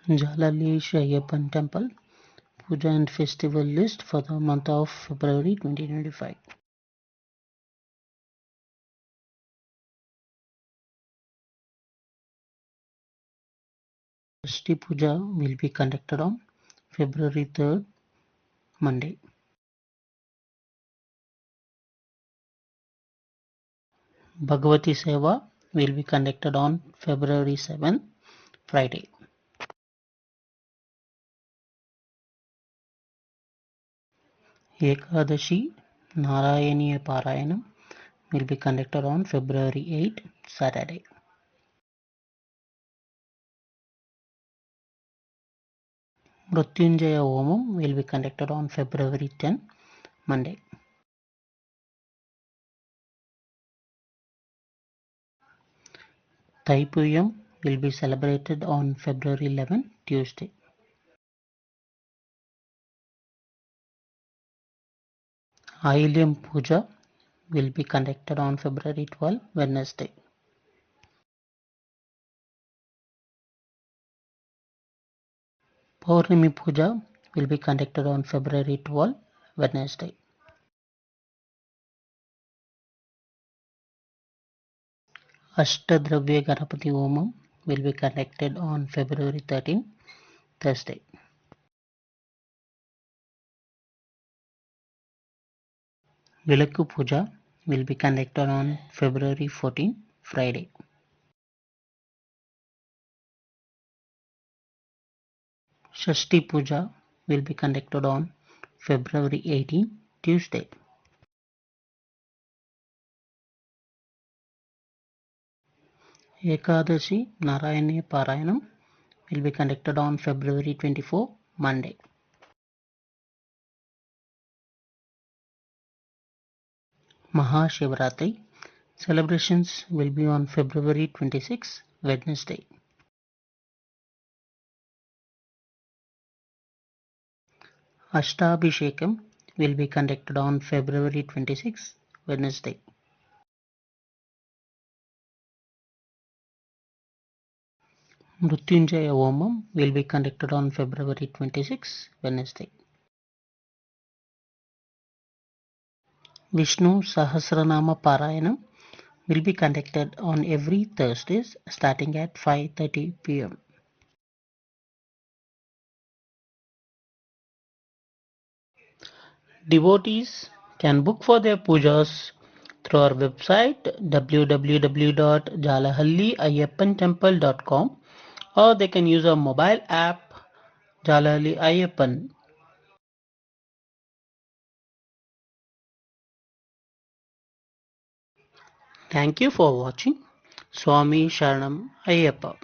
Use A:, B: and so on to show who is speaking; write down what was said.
A: Jalali Ayyappan Temple Puja and Festival List for the month of February 2025. Shashti Puja will be conducted on February 3rd, Monday. Bhagavati Seva will be conducted on February 7th, Friday. Ekadashi Narayaniya Parayanam will be conducted on February 8th, Saturday. Mrutyunjaya Homam will be conducted on February 10th, Monday. Thaipuyam will be celebrated on February 11th, Tuesday. Ailyam Puja will be conducted on February 12th, Wednesday. Paurnami Puja will be conducted on February 12th, Wednesday. Ashtadravya Ganapati Homam will be conducted on February 13th, Thursday. Vilakku Puja will be conducted on February 14th, Friday. Shashti Puja will be conducted on February 18th, Tuesday. Ekadashi Narayaniya Parayanam will be conducted on February 24th, Monday. Mahashivratri celebrations will be on February 26th, Wednesday. Ashtabhishekam will be conducted on February 26th, Wednesday. Mrutyunjaya Homam will be conducted on February 26th, Wednesday. Vishnu Sahasranama Parayanam will be conducted on every Thursdays starting at 5:30 p.m. Devotees can book for their pujas through our website www.jalahalliayyappantemple.com, or they can use our mobile app Jalahalli Ayyappan. Thank you for watching. Swami Sharanam Ayyappa.